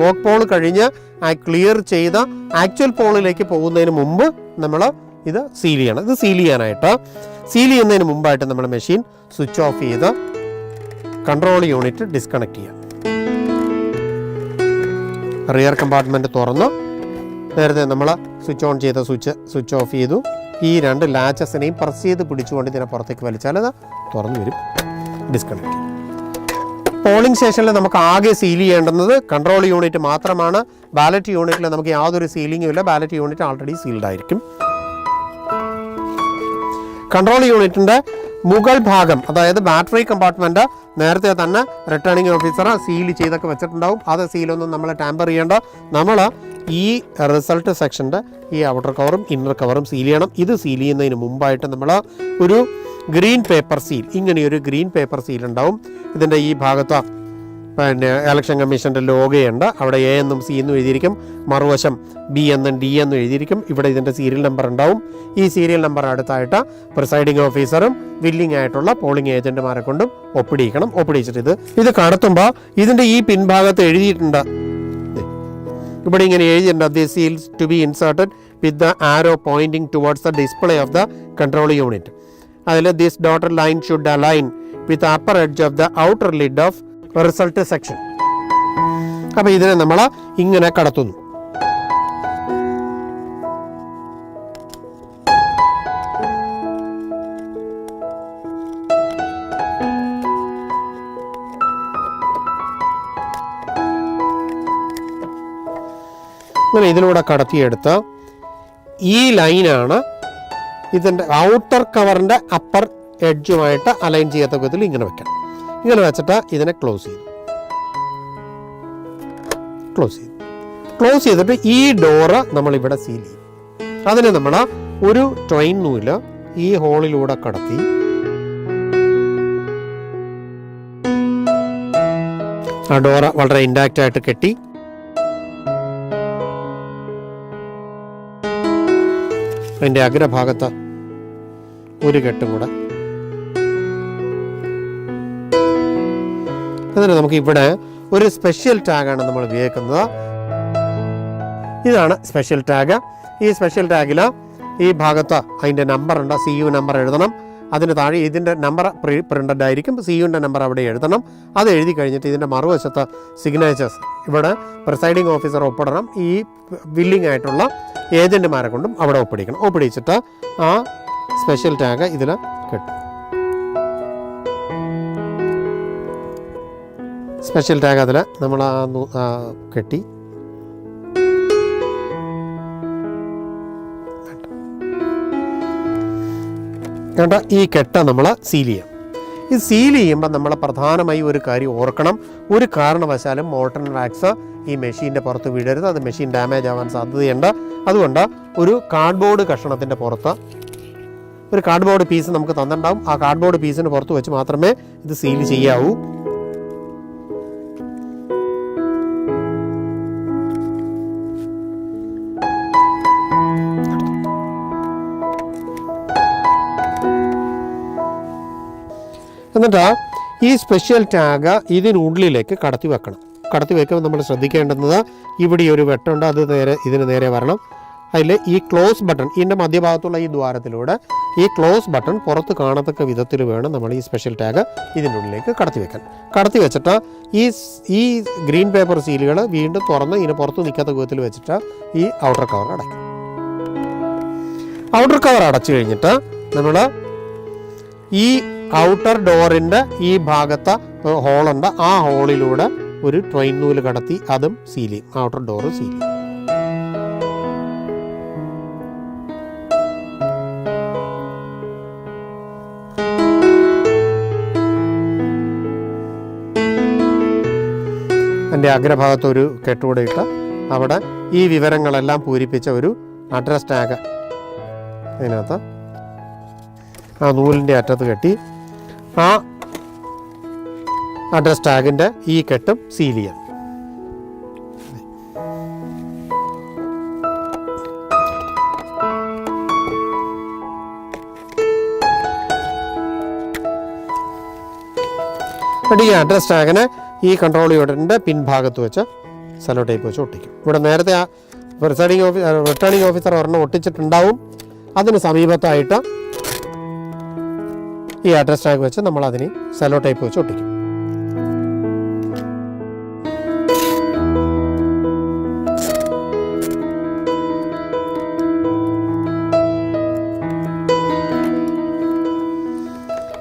Mock Paul കഴിഞ്ഞ് clear ചെയ്ത actual പോളിലേക്ക് പോകുന്നതിന് മുമ്പ് നമ്മൾ ഇത് സീൽ ചെയ്യണം. ഇത് സീൽ ചെയ്യുന്നതിന് മുമ്പായിട്ട് നമ്മൾ മെഷീൻ സ്വിച്ച് ഓഫ് ചെയ്ത് കൺട്രോൾ യൂണിറ്റ് ഡിസ്കണക്ട് ചെയ്യാം. റിയർ കമ്പാർട്ട്മെൻറ്റ് തുറന്ന് നേരത്തെ നമ്മൾ സ്വിച്ച് ഓൺ ചെയ്ത സ്വിച്ച് ഓഫ് ചെയ്തു. ഈ 2 ലാച്ചസിനെയും പ്രസ് ചെയ്ത് പിടിച്ചുകൊണ്ട് ഇതിനെ പുറത്തേക്ക് വലിച്ചാൽ അത് തുറന്നു വരും. ഡിസ്കണക്ട് ചെയ്യും. പോളിംഗ് സ്റ്റേഷനിൽ നമുക്ക് ആകെ സീൽ ചെയ്യേണ്ടുന്നത് കൺട്രോൾ യൂണിറ്റ് മാത്രമാണ്. ബാലറ്റ് യൂണിറ്റിൽ നമുക്ക് യാതൊരു സീലിങ്ങും ഇല്ല. ബാലറ്റ് യൂണിറ്റ് ആൾറെഡി സീൽഡ് ആയിരിക്കും. കൺട്രോൾ യൂണിറ്റിൻ്റെ മുകൾ ഭാഗം, അതായത് ബാറ്ററി കമ്പാർട്ട്മെൻറ്റ് നേരത്തെ തന്നെ റിട്ടേണിംഗ് ഓഫീസർ സീൽ ചെയ്തൊക്കെ വെച്ചിട്ടുണ്ടാവും. അത് സീലൊന്നും നമ്മൾ ടാമ്പർ ചെയ്യേണ്ട. നമ്മൾ ഈ റിസൾട്ട് സെക്ഷൻ്റെ ഈ ഔട്ടർ കവറും ഇന്നർ കവറും സീൽ ചെയ്യണം. ഇത് സീൽ ചെയ്യുന്നതിന് മുമ്പായിട്ട് നമ്മൾ ഒരു ഗ്രീൻ പേപ്പർ സീൽ, ഇങ്ങനെയൊരു ഗ്രീൻ പേപ്പർ സീൽ ഉണ്ടാവും. ഇതിൻ്റെ ഈ ഭാഗത്ത് പിന്നെ ഇലക്ഷൻ കമ്മീഷൻ്റെ ലോഗോയുണ്ട്. അവിടെ A എന്നും C എന്നും എഴുതിയിരിക്കും. മറുവശം B എന്നും D എന്നും എഴുതിയിരിക്കും. ഇവിടെ ഇതിൻ്റെ സീരിയൽ നമ്പർ ഉണ്ടാവും. ഈ സീരിയൽ നമ്പർ അടുത്തായിട്ട് പ്രിസൈഡിംഗ് ഓഫീസറും വില്ലിംഗ് ആയിട്ടുള്ള പോളിംഗ് ഏജൻറ്റുമാരെ കൊണ്ടും ഒപ്പിടിക്കണം. ഒപ്പിടിച്ചിട്ട് ഇത് കടത്തുമ്പോൾ ഇതിൻ്റെ ഈ പിൻഭാഗത്ത് എഴുതിയിട്ടുണ്ട്. ഇവിടെ ഇങ്ങനെ എഴുതിയിട്ടുണ്ട്, the seals to be inserted with the arrow pointing towards the display of the control unit. അതിൽ this dotted line should align with upper edge of the outer lid of result section. അപ്പോൾ ഇതിനെ നമ്മൾ ഇങ്ങനെ കടത്തുന്നു. അങ്ങനെ ഇതിലൂടെ കടത്തിയെടുത്ത ഈ ലൈനാണ് ഇതിൻ്റെ ഔട്ടർ കവറിൻ്റെ അപ്പർ എഡ്ജുമായിട്ട് അലൈൻ ചെയ്യാത്ത വിധത്തിൽ ഇങ്ങനെ വെക്കണം. ഇങ്ങനെ വെച്ചിട്ട് ഇതിനെ ക്ലോസ് ചെയ്തിട്ട് ഈ ഡോറ് നമ്മളിവിടെ സീൽ ചെയ്യും. അതിന് നമ്മൾ ഒരു ട്രെയിൻ നൂല് ഈ ഹോളിലൂടെ കടത്തി ആ ഡോറ് വളരെ ഇൻടാക്റ്റ് ആയിട്ട് കെട്ടി അതിൻ്റെ അഗ്രഭാഗത്ത് ഒരു കെട്ടും കൂടെ. എന്നിട്ട് നമുക്ക് ഇവിടെ ഒരു സ്പെഷ്യൽ ടാഗാണ് നമ്മൾ ഉപയോഗിക്കുന്നത്. ഇതാണ് സ്പെഷ്യൽ ടാഗ്. ഈ സ്പെഷ്യൽ ടാഗിൽ ഈ ഭാഗത്ത് അതിൻ്റെ നമ്പറുണ്ട്. CU നമ്പർ എഴുതണം. അതിന് താഴെ ഇതിൻ്റെ നമ്പർ പ്രിൻ്റഡ് ആയിരിക്കും. CUൻ്റെ നമ്പർ അവിടെ എഴുതണം. അത് എഴുതി കഴിഞ്ഞിട്ട് ഇതിൻ്റെ മറുവശത്ത് സിഗ്നേച്ചേഴ്സ് ഇവിടെ പ്രിസൈഡിംഗ് ഓഫീസർ ഒപ്പിടണം. ഈ വില്ലിംഗ് ആയിട്ടുള്ള ഏജൻറ്റുമാരെ കൊണ്ടും അവിടെ ഒപ്പിടിക്കണം. ഒപ്പിടിച്ചിട്ട് ആ സ്പെഷ്യൽ ടാഗ് ഇതിൽ കെട്ടും. സ്പെഷ്യൽ ടാഗ് അതിൽ നമ്മൾ കെട്ടി കേട്ടോ. ഈ കെട്ട നമ്മൾ സീൽ ചെയ്യാം. ഈ സീൽ ചെയ്യുമ്പോൾ നമ്മൾ പ്രധാനമായി ഒരു കാര്യം ഓർക്കണം. ഒരു കാരണവശാലും മോൾട്ടൺ വാക്സ് ഈ മെഷീൻ്റെ പുറത്ത് വീഴരുത്. അത് മെഷീൻ ഡാമേജ് ആവാൻ സാധ്യതയുണ്ട്. അതുകൊണ്ട് ഒരു കാർഡ്ബോർഡ് കഷണത്തിൻ്റെ പുറത്ത് ഒരു കാർഡ്ബോർഡ് പീസ് നമുക്ക് തന്നിട്ടുണ്ടാവും. ആ കാർഡ്ബോർഡ് പീസിന് പുറത്ത് വെച്ച് മാത്രമേ ഇത് സീൽ ചെയ്യാവൂ. എന്നിട്ട് ഈ സ്പെഷ്യൽ ടാഗ് ഇതിനുള്ളിലേക്ക് കടത്തി വെക്കണം. കടത്തി വെക്കുമ്പോൾ നമ്മൾ ശ്രദ്ധിക്കേണ്ടുന്നത് ഇവിടെ ഒരു വെട്ടുണ്ട്, അത് ഇതിന് നേരെ വരണം. അതിൽ ഈ ക്ലോസ് ബട്ടൺ, ഇതിൻ്റെ മധ്യഭാഗത്തുള്ള ഈ ദ്വാരത്തിലൂടെ ഈ ക്ലോസ് ബട്ടൺ പുറത്ത് കാണത്തക്ക വിധത്തിൽ വേണം നമ്മൾ ഈ സ്പെഷ്യൽ ടാഗ് ഇതിൻ്റെ ഉള്ളിലേക്ക് കടത്തി വെക്കാൻ. കടത്തി വെച്ചിട്ട് ഈ ഗ്രീൻ പേപ്പർ സീലുകൾ വീണ്ടും തുറന്ന് ഇതിന് പുറത്ത് നിൽക്കാത്ത വിധത്തിൽ വെച്ചിട്ട് ഈ ഔട്ടർ കവർ അടയ്ക്കും. ഔട്ടർ കവർ അടച്ചു കഴിഞ്ഞിട്ട് നമ്മൾ ഈ ഔട്ടർ ഡോറിൻ്റെ ഈ ഭാഗത്ത് ഹോളുണ്ട്. ആ ഹോളിലൂടെ ഒരു ട്രെയിൻ നൂല് കടത്തി അതും സീൽ ചെയ്യും. ഔട്ടർ ഡോറ് സീൽ ചെയ്യും. എൻ്റെ അഗ്രഭാഗത്ത് ഒരു കെട്ടുകൂടെ ഇട്ട് അവിടെ ഈ വിവരങ്ങളെല്ലാം പൂരിപ്പിച്ച ഒരു അഡ്രസ് ടാഗ് അതിനകത്ത് ആ നൂലിൻ്റെ അറ്റത്ത് കെട്ടി ആ അഡ്രസ് ടാഗിൻ്റെ ഈ കെട്ടും സീൽ ചെയ്യാം. ഈ അഡ്രസ് ടാഗിനെ ഈ കൺട്രോൾ യൂണിറ്റിൻ്റെ പിൻഭാഗത്ത് വെച്ച് സെല്ലോ ടേപ്പ് വെച്ച് ഒട്ടിക്കും. ഇവിടെ നേരത്തെ ആ റിട്ടേണിംഗ് ഓഫീസർ ഒരെണ്ണം ഒട്ടിച്ചിട്ടുണ്ടാവും. അതിന് സമീപത്തായിട്ട് ഈ അഡ്രസ് ടാഗ് വെച്ച് നമ്മൾ അതിന് സെല്ലോ ടേപ്പ് വെച്ച് ഒട്ടിക്കും.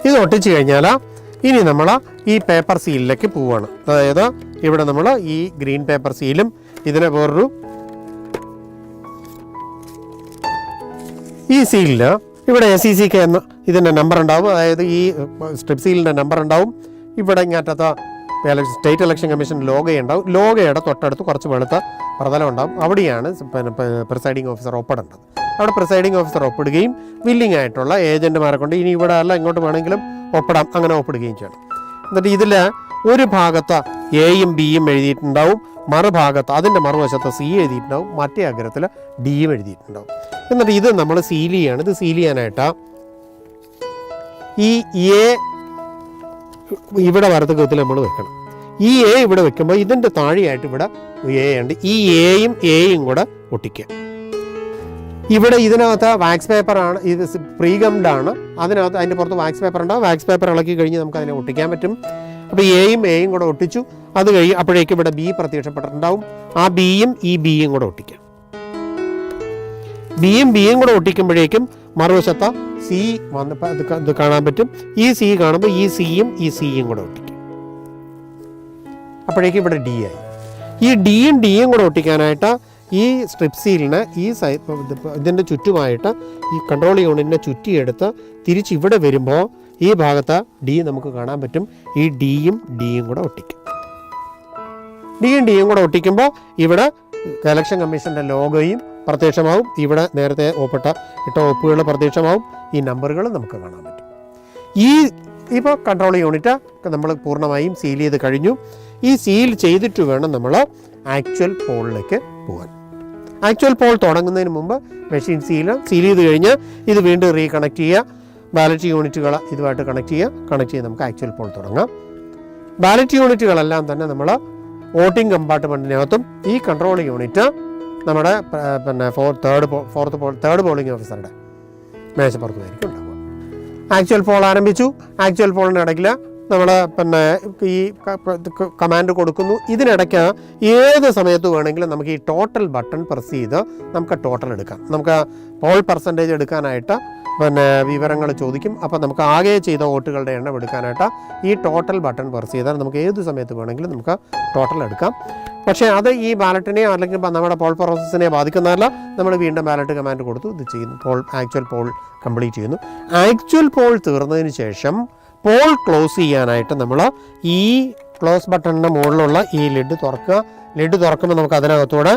ഇത് ഒട്ടിച്ച് കഴിഞ്ഞാൽ ഇനി നമ്മൾ ഈ പേപ്പർ സീലിലേക്ക് പോവുകയാണ്. അതായത് ഇവിടെ നമ്മൾ ഈ ഗ്രീൻ പേപ്പർ സീലും ഇതിനെ വേറൊരു ഈ സീലിൽ ഇവിടെ SECK എന്ന ഇതിൻ്റെ നമ്പർ ഉണ്ടാവും. അതായത് ഈ സ്ട്രിപ്പ് സീലിൻ്റെ നമ്പർ ഉണ്ടാവും. ഇവിടെ ഇങ്ങനത്തെ സ്റ്റേറ്റ് ഇലക്ഷൻ കമ്മീഷൻ ലോഗോയുണ്ടാവും. ലോഗോയുടെ തൊട്ടടുത്ത് കുറച്ച് വെളുത്ത പ്രതലം ഉണ്ടാവും. അവിടെയാണ് പ്രിസൈഡിംഗ് ഓഫീസർ ഒപ്പിടേണ്ടത്. അവിടെ പ്രിസൈഡിംഗ് ഓഫീസർ ഒപ്പിടുകയും വില്ലിംഗ് ആയിട്ടുള്ള ഏജൻറ്റുമാരെ കൊണ്ട് ഇനി ഇവിടെ അല്ല ഇങ്ങോട്ട് വേണമെങ്കിലും ഒപ്പിടാം, അങ്ങനെ ഒപ്പിടുകയും ചെയ്യണം. എന്നിട്ട് ഇതിൽ ഒരു ഭാഗത്ത് Aയും Bയും എഴുതിയിട്ടുണ്ടാവും, മറുഭാഗത്ത് അതിൻ്റെ മറുവശത്ത് C എഴുതിയിട്ടുണ്ടാവും, മറ്റേ അഗ്രത്തിൽ Dയും എഴുതിയിട്ടുണ്ടാവും. എന്നിട്ട് ഇത് നമ്മൾ സീൽ ചെയ്യാണ്. ഇത് സീൽ ചെയ്യാനായിട്ട് ഈ A ഇവിടെ വലത്ത് കൃത്തിൽ നമ്മൾ വെക്കണം. ഈ A ഇവിടെ വെക്കുമ്പോൾ ഇതിൻ്റെ താഴെയായിട്ട് ഇവിടെ A ഉണ്ട്. ഈ Aയും കൂടെ ഒട്ടിക്കുക. ഇവിടെ ഇതിനകത്ത് വാക്സ് പേപ്പറാണ്, ഇത് പ്രീഗംഡ് ആണ്. അതിനകത്ത് അതിൻ്റെ പുറത്ത് വാക്സ് പേപ്പർ ഉണ്ടാവും. വാക്സ് പേപ്പർ ഇളക്കി കഴിഞ്ഞ് നമുക്ക് അതിനെ ഒട്ടിക്കാൻ പറ്റും. അപ്പോൾ Aയും കൂടെ ഒട്ടിച്ചു. അത് കഴിയും അപ്പോഴേക്കും ഇവിടെ B പ്രത്യക്ഷപ്പെട്ടിട്ടുണ്ടാവും. ആ Bയും ഈ Bയും കൂടെ ഒട്ടിക്കാം. Bയും കൂടെ ഒട്ടിക്കുമ്പോഴേക്കും മറുവശത്ത് C വന്നപ്പോൾ ഇത് കാണാൻ പറ്റും. ഈ C കാണുമ്പോൾ ഈ Cയും കൂടെ ഒട്ടിക്കും. അപ്പോഴേക്കും ഇവിടെ D ആയി. ഈ Dയും കൂടെ ഒട്ടിക്കാനായിട്ട് ഈ സ്ട്രിപ്പ് സീലിന് ഈ ഇതിൻ്റെ ചുറ്റുമായിട്ട് ഈ കൺട്രോൾ യൂണിറ്റിനെ ചുറ്റിയെടുത്ത് തിരിച്ച് ഇവിടെ വരുമ്പോൾ ഈ ഭാഗത്ത് D നമുക്ക് കാണാൻ പറ്റും. ഈ Dയും കൂടെ ഒട്ടിക്കും. Dയും കൂടെ ഒട്ടിക്കുമ്പോൾ ഇവിടെ ഇലക്ഷൻ കമ്മീഷൻ്റെ ലോഗോയും പ്രത്യക്ഷമാവും. ഇവിടെ നേരത്തെ ഇട്ട ഒപ്പുകൾ പ്രത്യക്ഷമാവും. ഈ നമ്പറുകൾ നമുക്ക് കാണാൻ പറ്റും. ഇപ്പോൾ കൺട്രോൾ യൂണിറ്റ് നമ്മൾ പൂർണ്ണമായും സീൽ ചെയ്ത് കഴിഞ്ഞു. ഈ സീൽ ചെയ്തിട്ട് വേണം നമ്മൾ ആക്ച്വൽ പോളിലേക്ക് പോകാൻ. ആക്ച്വൽ പോൾ തുടങ്ങുന്നതിന് മുമ്പ് മെഷീൻ സീൽ ചെയ്ത് കഴിഞ്ഞ് ഇത് വീണ്ടും റീകണക്ട് ചെയ്യുക. ബാലറ്റ് യൂണിറ്റുകൾ ഇതുമായിട്ട് കണക്ട് ചെയ്ത് നമുക്ക് ആക്ച്വൽ പോൾ തുടങ്ങാം. ബാലറ്റ് യൂണിറ്റുകളെല്ലാം തന്നെ നമ്മൾ വോട്ടിംഗ് കമ്പാർട്ട്മെൻറ്റിനകത്തും ഈ കൺട്രോൾ യൂണിറ്റ് നമ്മുടെ തേർഡ് പോളിംഗ് ഓഫീസറുടെ മേശപ്പുറത്തുമായിരിക്കും ഉണ്ടാവുക. ആക്ച്വൽ പോൾ ആരംഭിച്ചു. ആക്ച്വൽ പോളിൻ്റെ ഇടയ്ക്ക് നമ്മൾ ഈ കമാൻഡ് കൊടുക്കുന്നു. ഇതിനിടയ്ക്ക് ഏത് സമയത്ത് വേണമെങ്കിലും നമുക്ക് ഈ ടോട്ടൽ ബട്ടൺ പ്രസ് ചെയ്ത് നമുക്ക് ടോട്ടൽ എടുക്കാം. നമുക്ക് പോൾ പെർസെൻറ്റേജ് എടുക്കാനായിട്ട് വിവരങ്ങൾ ചോദിക്കും. അപ്പോൾ നമുക്ക് ആകെ ചെയ്ത വോട്ടുകളുടെ എണ്ണം എടുക്കാനായിട്ട് ഈ ടോട്ടൽ ബട്ടൺ പ്രസ് ചെയ്താൽ നമുക്ക് ഏത് സമയത്ത് വേണമെങ്കിലും നമുക്ക് ടോട്ടൽ എടുക്കാം. പക്ഷേ അത് ഈ ബാലറ്റിനെയോ അല്ലെങ്കിൽ നമ്മുടെ പോൾ പ്രോസസ്സിനെ ബാധിക്കുന്നതല്ല. നമ്മൾ വീണ്ടും ബാലറ്റ് കമാൻഡ് കൊടുത്തു ഇത് ചെയ്യുന്നു. ആക്ച്വൽ പോൾ കംപ്ലീറ്റ് ചെയ്യുന്നു. ആക്ച്വൽ പോൾ തീർന്നതിന് ശേഷം പോൾ ക്ലോസ് ചെയ്യാനായിട്ട് നമ്മൾ ഈ ക്ലോസ് ബട്ടണിൻ്റെ മുകളിലുള്ള ഈ ലിഡ് തുറക്കുക. ലിഡ് തുറക്കുമ്പോൾ നമുക്ക് അതിനകത്തൂടെ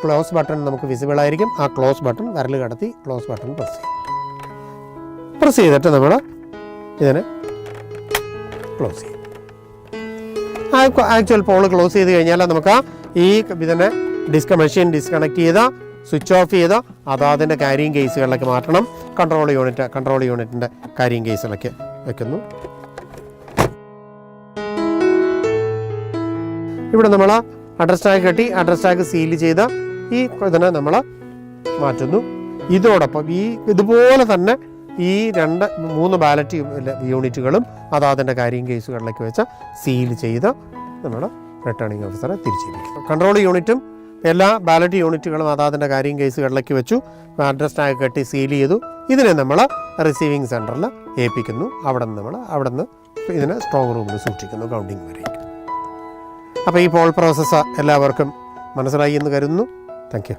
ക്ലോസ് ബട്ടൺ നമുക്ക് വിസിബിൾ ആയിരിക്കും. ആ ക്ലോസ് ബട്ടൺ വിരൽ കടത്തി ക്ലോസ് ബട്ടൺ പ്രസ് ചെയ്തിട്ട് നമ്മൾ ഇതിനെ ക്ലോസ് ചെയ്യും. ആക്ച്വൽ പോൾ ക്ലോസ് ചെയ്ത് കഴിഞ്ഞാൽ നമുക്ക് ഈ ഇതിനെ മെഷീൻ ഡിസ്കണക്ട് ചെയ്ത് സ്വിച്ച് ഓഫ് ചെയ്ത് അതാതിൻ്റെ ക്യാരിയിങ് കേസുകളിലേക്ക് മാറ്റണം. കൺട്രോൾ യൂണിറ്റിൻ്റെ ക്യാരിയിങ് കേസിലേക്ക് വെക്കുന്നു. ഇവിടെ നമ്മൾ അഡ്രസ് ടാഗ് കെട്ടി അഡ്രസ് ടാഗ് സീൽ ചെയ്ത് ഈ ഇതിനെ നമ്മൾ മാറ്റുന്നു. ഇതോടൊപ്പം ഇതുപോലെ തന്നെ ഈ 2-3 ബാലറ്റ് യൂണിറ്റുകളും അതാതിൻ്റെ ക്യാരിയിങ് കേസുകളിലേക്ക് വെച്ച് സീൽ ചെയ്ത് നമ്മൾ റിട്ടേണിംഗ് ഓഫീസറെ തിരിച്ചേൽപ്പിക്കും. കൺട്രോൾ യൂണിറ്റും എല്ലാ ബാലറ്റ് യൂണിറ്റുകളും അതാതിൻ്റെ ക്യാരിയിങ് കേസുകളിലേക്ക് വെച്ചു. അഡ്രസ് ടാഗ് കെട്ടി സീൽ ചെയ്തു. ഇതിനെ നമ്മൾ റിസീവിങ് സെൻറ്ററിൽ ഏൽപ്പിക്കുന്നു. അവിടെ നിന്ന് ഇതിനെ സ്ട്രോങ് റൂമിൽ സൂക്ഷിക്കുന്നു കൗണ്ടിങ് വരെ. അപ്പോൾ ഈ പോൾ പ്രോസസ്സ് എല്ലാവർക്കും മനസ്സിലായി എന്ന് കരുതുന്നു. Thank you.